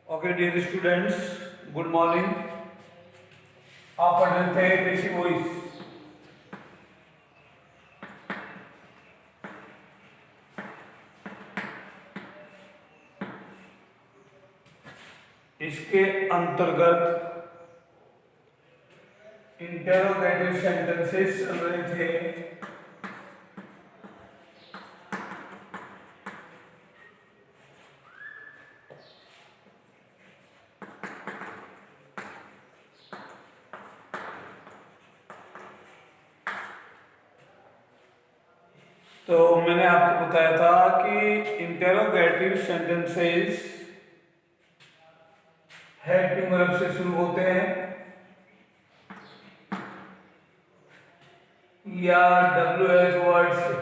Okay dear students, good morning. आप पढ़ रहे थे पेशिव वॉइस। इसके अंतर्गत इंटेरोगेटिव सेंटेंसेस चल रहे थे। तो मैंने आपको बताया था कि इंटेरोगेटिव सेंटेंसेस हेल्पिंग वर्ब से शुरू होते हैं या WH वर्ड से।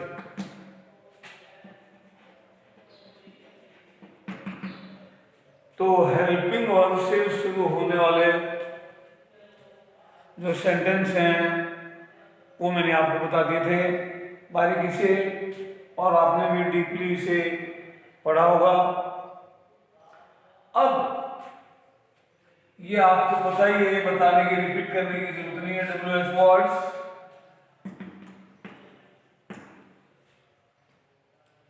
तो हेल्पिंग वर्ब से शुरू होने वाले जो सेंटेंस हैं वो मैंने आपको बता दिए थे बारीकी से, और आपने भी डीपली इसे पढ़ा होगा। अब ये आपको पता ही है, बताने की, रिपीट करने की जरूरत नहीं है। WH वर्ड्स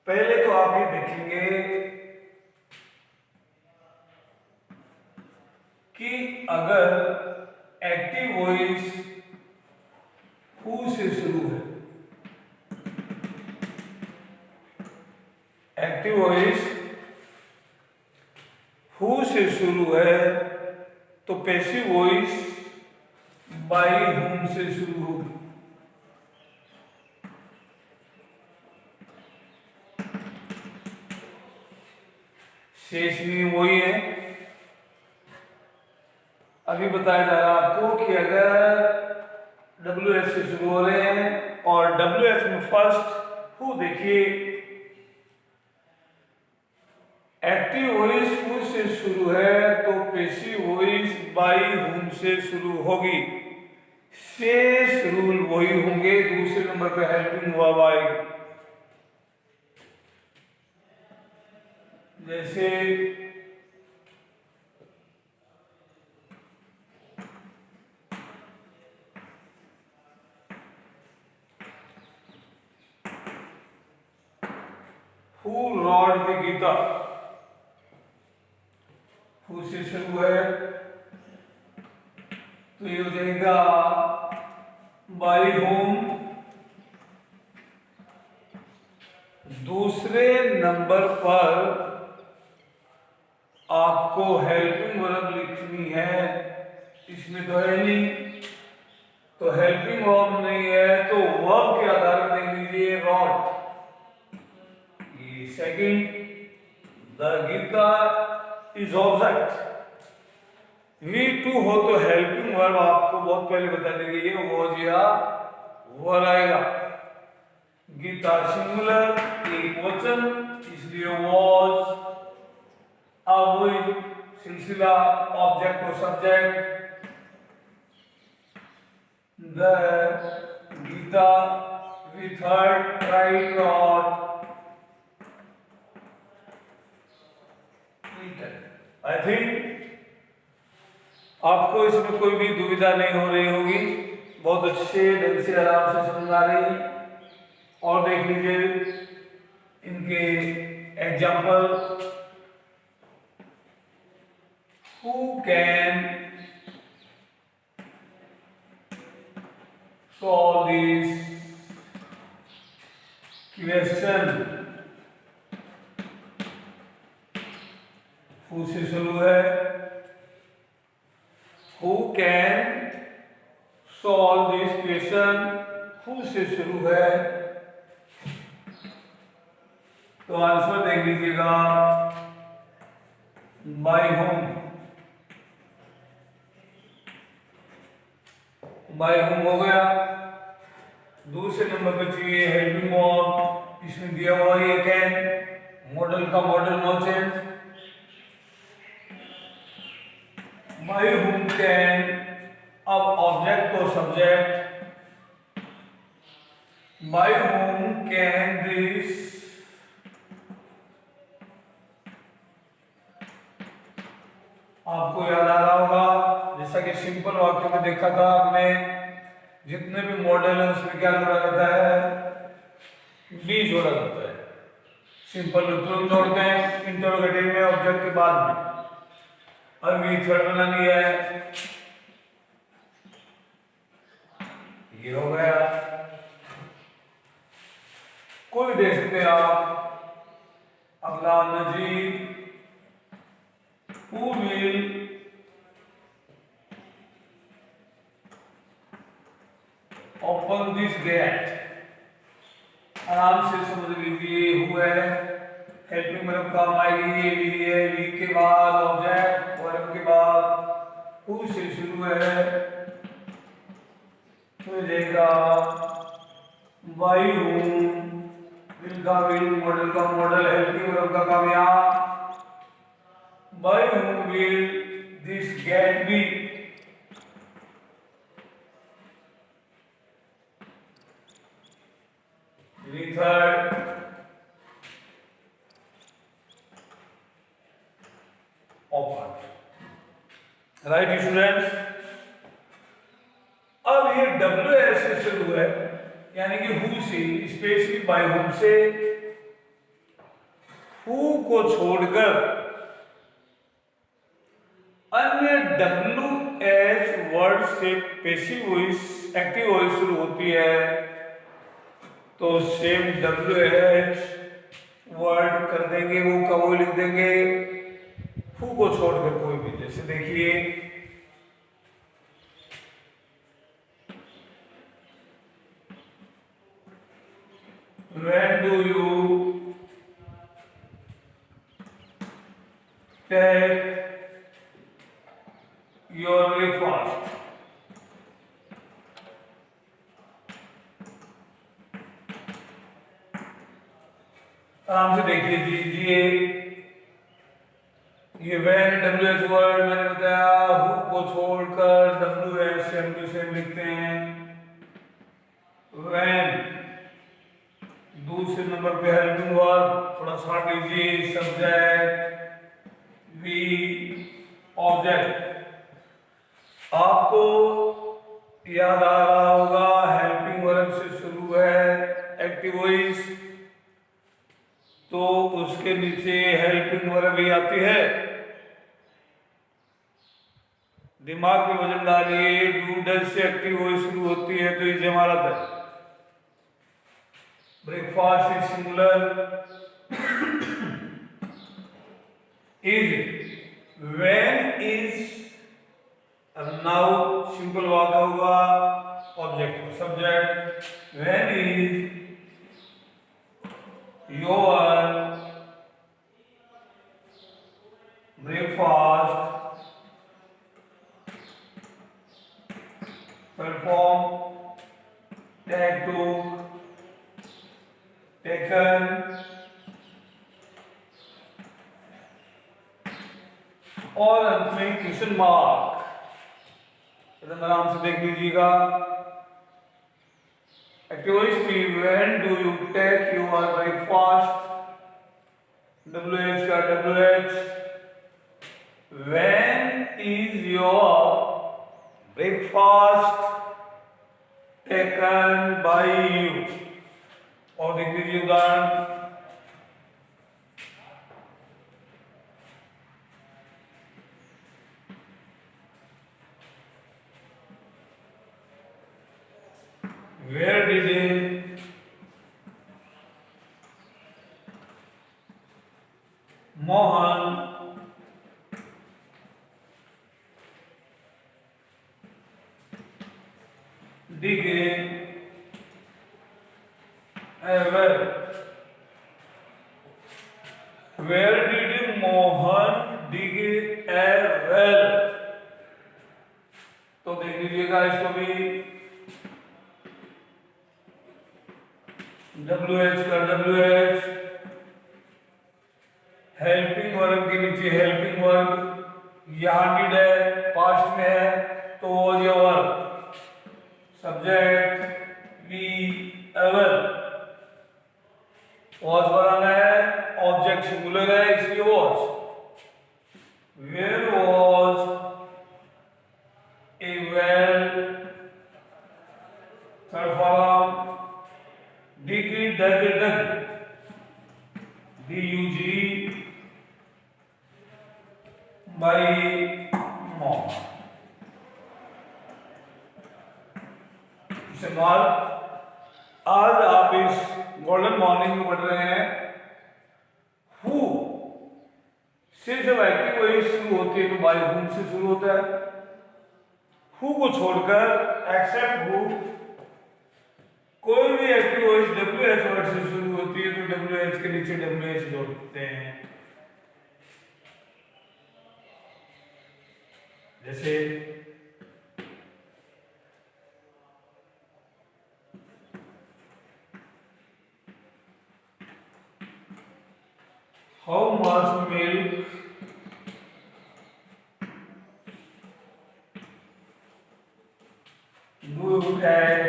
पहले तो आप ये देखेंगे कि अगर एक्टिव वॉइस हु से शुरू है, एक्टिव वॉइस हु से शुरू है, तो पैसिव वॉइस बाई हुम से शुरू होगी। शेष नियम वही है। अभी बताया जा रहा है आपको कि अगर WH से शुरू हो रहे हैं और WH में फर्स्ट हु, देखिए एक्टिव वॉइस हु से शुरू है तो पैसिव वॉइस बाई हुम से शुरू होगी। शेष रूल वही होंगे। दूसरे नंबर पे हेल्पिंग वर्ब आएगी, जैसे Who wrote the Gita, who से शुरू है तो ये हो जाएगा बाई होम। दूसरे नंबर पर आपको हेल्पिंग वर्ब लिखनी है, इसमें तो है नहीं, तो हेल्पिंग वर्ब नहीं है तो वर्ब के आधार पर देख लीजिए wrote. Second, the Gita is object. V2 हो तो हेल्पिंग वर्ब आपको बहुत पहले बता देंगे, ये वॉज या वर आएगा। गीता सिंगुलर, एक वचन, इसलिए वॉज। अब सिलसिला ऑब्जेक्ट और subject. The Gita with her right wrote. I think आपको इसमें कोई भी दुविधा नहीं हो रही होगी, बहुत अच्छे ढंग से आराम से समझ आ रही। और देख लीजिए इनके example. Who can solve this question, who से शुरू है। Who can solve this question, who से शुरू है, तो आंसर देख लीजिएगा बाय होम। बाय होम हो गया। दूसरे नंबर पे चाहिए हेल्पिंग वर्ब, इसमें दिया हुआ है कैन, मॉडल का model no change. By whom can, अब ऑब्जेक्ट और subject. By whom can this आपको याद आ रहा होगा, जैसा कि सिंपल वाक्य में देखा था आपने, जितने भी मॉडल है उसमें क्या जोड़ा जाता है, बी जोड़ा जाता है। सिंपल में तुरंत जोड़ते हैं, इंटरोगेटिव में ऑब्जेक्ट के बाद में। अब मेथड बनानी है, ये हो गया। कोई दे सकते हैं आप। अगला Najeeb, who will open this gate। आराम से समझ लीजिए, हु है, हेल्पिंग वर्ब काम आएगी, ये भी है, वी के बाद ऑब्जेक्ट, वर्ब के बाद हु से शुरू है, तो जाएगा बाई हूं, विल का विल, मॉडल का मॉडल, हेल्पिंग वर्ब का काम यहाँ, by whom will this get be. Third, open। Right students, अब ये WS से शुरू है, यानी कि हु से, स्पेशली बाय हुम से, हु को छोड़कर अन्य WH वर्ड से पैसिव वॉइस, एक्टिव वॉइस शुरू होती है, तो सेम WH वर्ड कर देंगे, वो का वो लिख देंगे, हु को छोड़कर कोई भी। जैसे देखिए, when do you take your breakfast। आराम से देख लीजिए, ये वैन WH वर्ड मैंने बताया, हु को छोड़कर WH सेम टू सेम लिखते हैं। वैन दूसरे नंबर पे हेल्पिंग वर्ब, थोड़ा शार्ट लीजिए, सब्जेक्ट, वी, ऑब्जेक्ट। आपको याद आ रहा होगा, हेल्पिंग वर्ब से शुरू है, एक्टिव वॉइस, तो उसके नीचे हेल्पिंग वर्ब भी आती है। दिमाग में वजन डालिए, डू डज से एक्टिव वॉइस शुरू होती है, तो ये हमारा था। Breakfast is singular, is, when is, अब नाउ सिंपल वाक्य होगा, object subject, when is your breakfast perform, take, took, taken, और अंत में क्वेश्चन मार्क। आराम से देख लीजिएगा, एक्टिव वॉइस थी, when do you take your breakfast, WH का WH, when is your breakfast taken by you. और देख लीजिए उदाहरण, where did Mohan dig a well, where did Mohan dig a well। तो देख लीजिएगा इसको भी, WH का WH, हेल्पिंग वर्ब के नीचे हेल्पिंग वर्ब, यहाँ डिड है, पास्ट में है, तो was your verb, subject we, ever, was बनाना है, ऑब्जेक्ट सिंगुलर है इसलिए was, where was by mom. इस्तेमाल आज आप इस गोल्डन मॉर्निंग में पढ़ रहे हैं हु से जब एक्टिव वॉइस शुरू होती है तो बाय हुम से शुरू होता है। हु को छोड़कर एक्सेप्ट हु कोई भी active voice W H word से शुरू होती है तो डब्ल्यू एच के नीचे डब्ल्यू एच जोड़ते हैं। जैसे how much milk do you take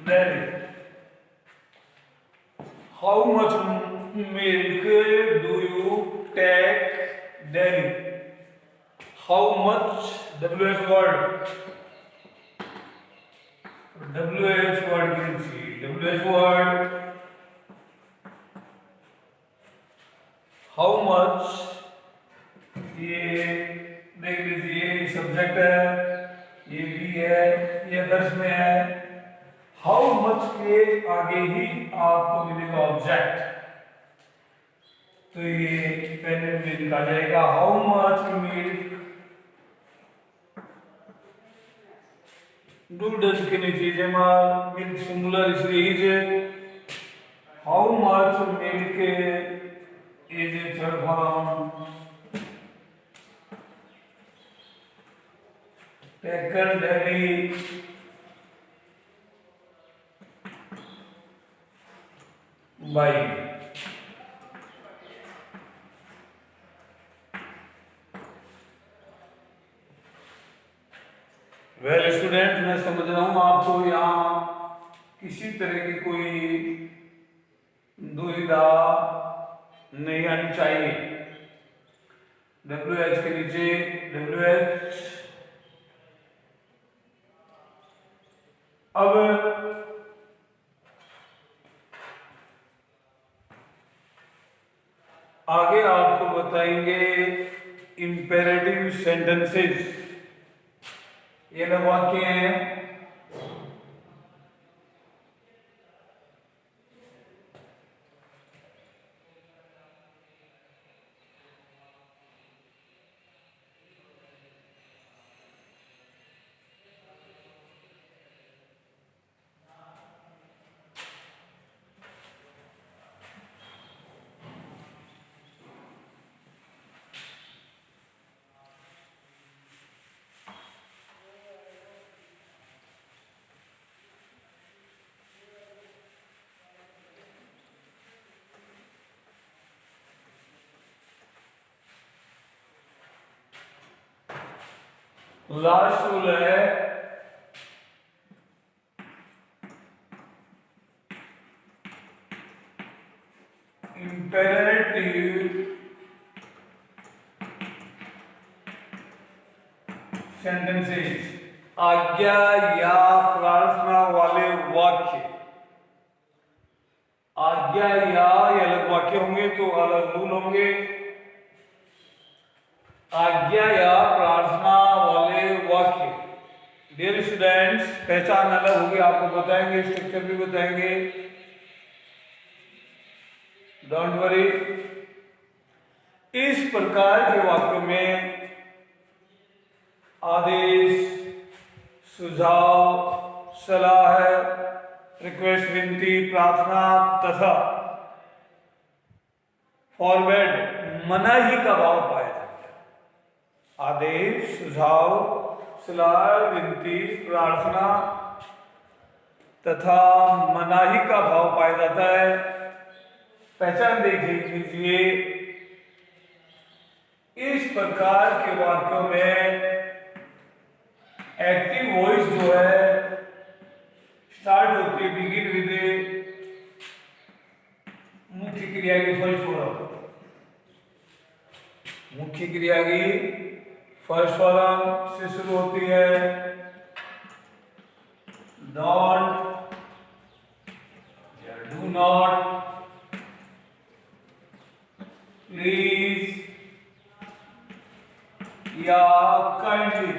dairy. How much milk do you take daily? How much WH word WH word how much ये देख लीजिए ये सब्जेक्ट है ये भी है ये अदर्स में है। हाउ मच के आगे ही आपको मिलेगा ऑब्जेक्ट तो ये पहले में लिखा जाएगा how much milk do does के नीचे जमा मिल्क सिंगुलर इसलिए is how much milk is a third form taken daily by. Well student मैं समझ रहा हूं आपको यहाँ किसी तरह की कोई दुविधा नहीं आनी चाहिए। डब्ल्यू एच के नीचे डब्ल्यू एच। अब आगे आपको बताएंगे इंपेरेटिव सेंटेंसेस। ये लोग वाक्य हैं लास्ट रूल है इंपेरेटिव सेंटेंसेस आज्ञा या प्रार्थना वाले वाक्य। आज्ञा या अलग वाक्य होंगे तो अलग रूल होंगे। आज्ञा या प्रार्थना वाले वाक्य डियर स्टूडेंट्स पहचान अलग होगी आपको बताएंगे स्ट्रक्चर भी बताएंगे डोंट वरी। इस प्रकार के वाक्यों में आदेश सुझाव सलाह रिक्वेस्ट विनती प्रार्थना तथा फॉरवर्ड मनाही का भाव पाया जाता है। आदेश सुझाव सलाह विनती प्रार्थना तथा मनाही का भाव पाया जाता है। पहचान देख लीजिए इस प्रकार के वाक्यों में एक्टिव वॉइस जो है स्टार्ट होती है बिगिन विद मुख्य क्रिया की फर्स्ट फॉर्म। मुख्य क्रिया की फर्स्ट फॉर्म से शुरू होती है। डोंट या डू नॉट काइंडली।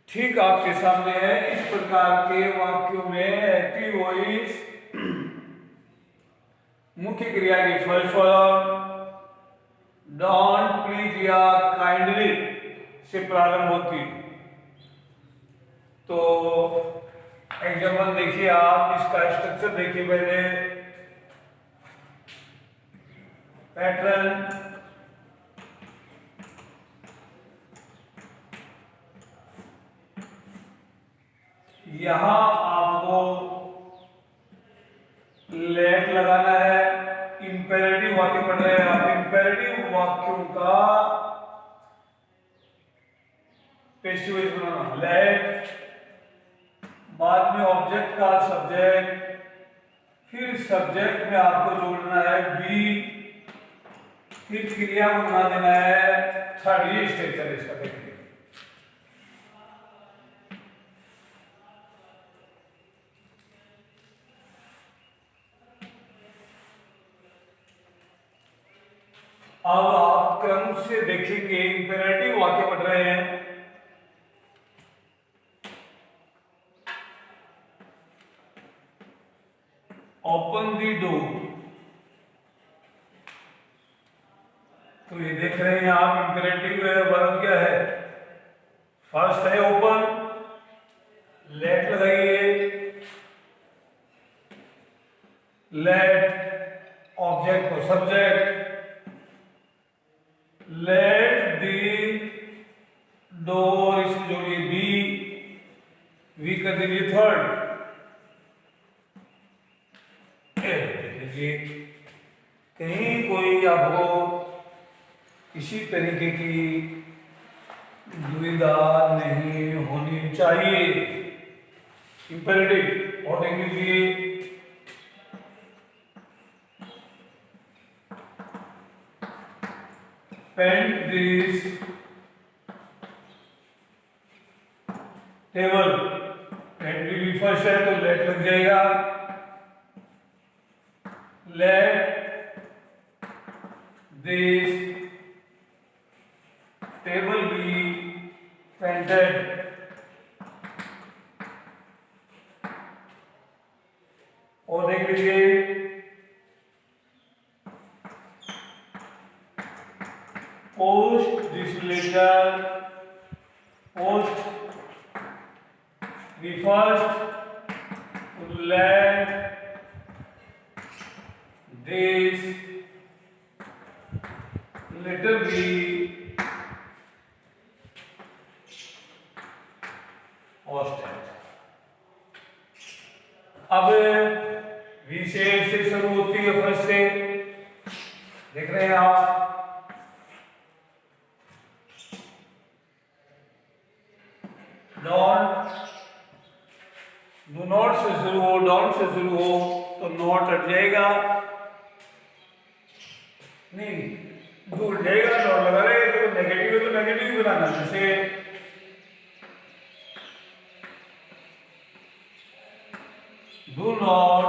ठीक आपके सामने है। इस प्रकार के वाक्यों में एक्टिव वॉइस मुख्य क्रिया की फर्स्ट फॉर्म डोंट, प्लीज या काइंडली से प्रारंभ होती। तो एग्जाम्पल देखिए, आप इसका स्ट्रक्चर देखिए। पहले पैटर्न, यहां आपको लेट लगाना है। इंपेरेटिव वाक्य पढ़ रहे हैं आप, इंपेरेटिव वाक्यों का पैसिव वॉइस बनाना लेट, बाद में ऑब्जेक्ट का सब्जेक्ट, फिर सब्जेक्ट में आपको जोड़ना है बी, फिर क्रिया को बना देना है थर्ड। ये स्ट्रक्चर इसका देखिए। अब आप क्रम से देखेंगे, इंपेरेटिव वाक्य पढ़ रहे हैं। ओपन दी डोर, तो ये देख रहे हैं आप, इंपेरेटिव वर्ब क्या है? फर्स्ट है ओपन, लेट लगाइए, लेट ऑब्जेक्ट को सब्जेक्ट, लेट दी डोर इसमें जोड़िए बी कर दीजिए थर्ड। देखिए कहीं कोई आपको किसी तरीके की दुविधा नहीं होनी चाहिए। इंपेरेटिव और देख लीजिए, पेंट दिस टेबल, पेंट भी फर्स्ट है तो लेट लग जाएगा। Let this table be painted, और देख लीजिए post this letter, post the first let this letter be posted। अब विशेष से शुरू होती है फर्स्ट से, देख रहे हैं आप। डोंट, डू नॉट से शुरू हो, डोंट से शुरू हो तो नॉट हट जाएगा, नहीं डू हट जाएगा, नॉट लगा रहेगा। तो नेगेटिव है तो नेगेटिव ही बनाना। जैसे डू नॉट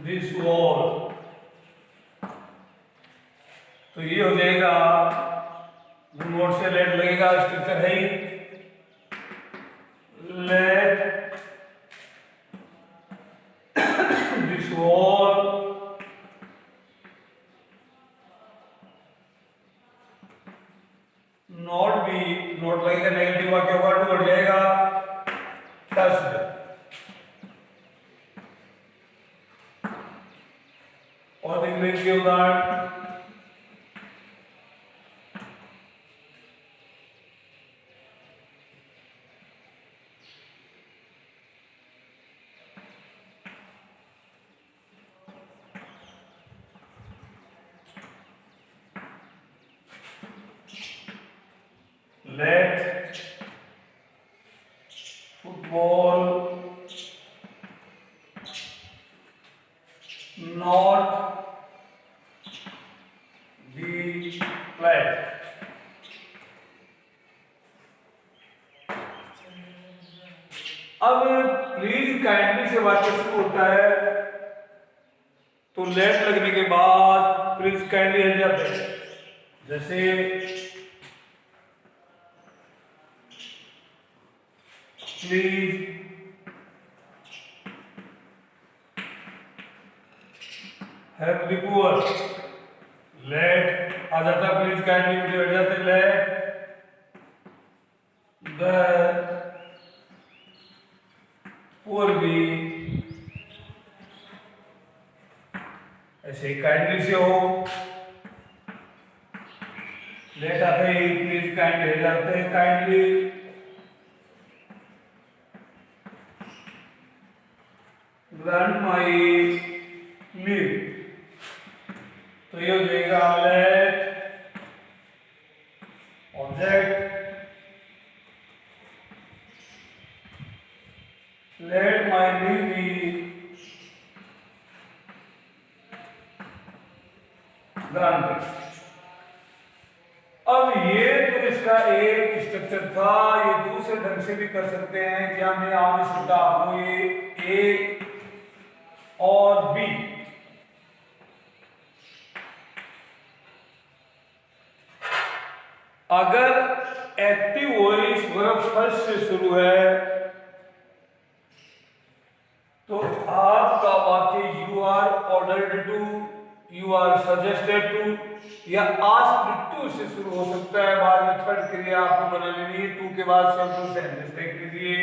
दिस वॉल, तो ये हो जाएगा। डू नॉट से लेट लगेगा, स्ट्रक्चर है ही। Let this wall not be, not लगेगा नेगेटिव वाक्य होगा, टू हट जाएगा टच। और देख लीजिए उदाहरण, let football अब प्लीज काइंडली से वाक्य शुरू होता है तो लेट लगने के बाद प्लीज काइंडली हट जाते हैं। जैसे please help the poor, let आ जाता, प्लीज काइंडली मुझे हट जाते, लेट द पुअर बी, ऐसे काइंडली से हो, लेट आते ही प्लीज काइंडली हट जाते हैं, काइंडली ग्रांट माई लीव, तो ये हो जाएगा let object let my leave be granted. अब ये तो इसका एक स्ट्रक्चर था, ये दूसरे ढंग से भी कर सकते हैं। क्या मैं आगे सकता आपको ये ए और बी, अगर एक्टिव वॉइस वर्ब फर्स्ट से शुरू है तो आपका वाक्य you are ordered to, you are suggested to या आस्क्ड टू से शुरू हो सकता है। बाद में थर्ड क्रिया आपको बना लेनी है, टू के बाद सिंपल सेंटेंस देख लीजिए।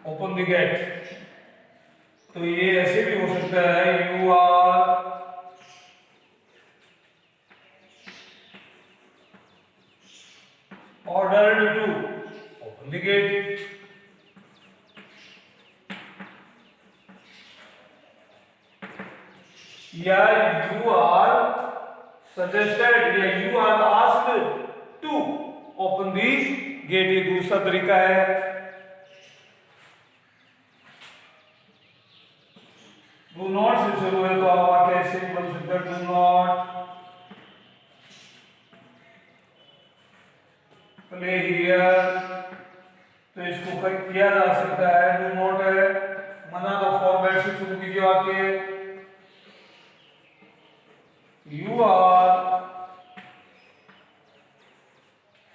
ओपन द गेट, तो ये ऐसे भी हो सकता है, you are ordered to open the gate, या यू आर सजेस्टेड या you are asked to open the gate, ये दूसरा तरीका है। डू नॉट से शुरू है तो आप वाक्य ऐसे बन सकते हैं, डू नॉट प्ले हियर, तो इसको किया जा सकता है, डू नॉट है मना, तो फॉरवर्ड से शुरू कीजिए वाक्य, you are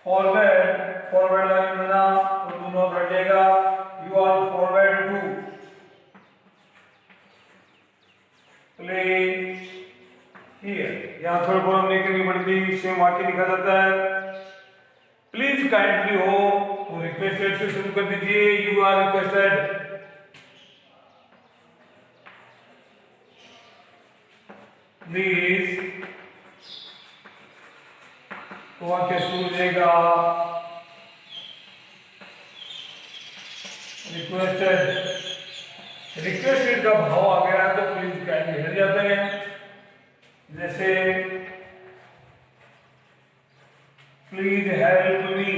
forward, forward line मना तो डू नॉट रखेगा, you are forward to play here, यहां थोड़ा बहुत नहीं करनी पड़ती, सेम वाक्य लिखा जाता है। प्लीज काइंडली हो तो रिक्वेस्टेड से शुरू कर दीजिए, यू आर रिक्वेस्टेड, प्लीज तो वाक्य शुरू हो जाएगा, रिक्वेस्टेड, रिक्वेस्टेड का भाव आ गया तो प्लीज काइंडली हट जाते हैं। जैसे प्लीज हेल्प मी,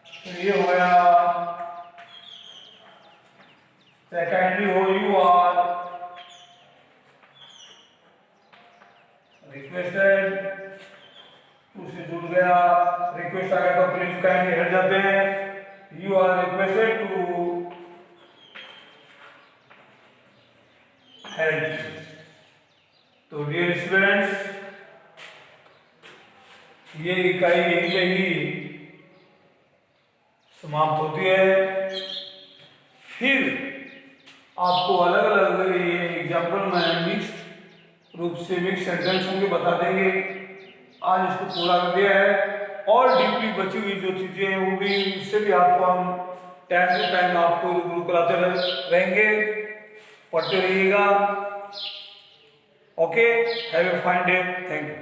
तो ये हो गया, काइंडली हो यू आर रिक्वेस्टेड, उससे जुड़ गया, रिक्वेस्ट आ गया तो प्लीज काइंडली हट जाते हैं, you are requested to help. तो डियर स्टूडेंट्स, ये इकाई यहीं पे ही समाप्त होती है। फिर आपको अलग अलग ये एग्जाम्पल में मिक्स्ड रूप से मिक्स सेंटेंस होंगे बता देंगे। आज इसको पूरा कर दिया है और डीपली बची हुई जो चीजें हैं वो भी, उससे भी आपको हम टाइम टू टाइम आपको रूबरू कराते रहेंगे, पढ़ते रहिएगा। Okay, have a fine day, thank you.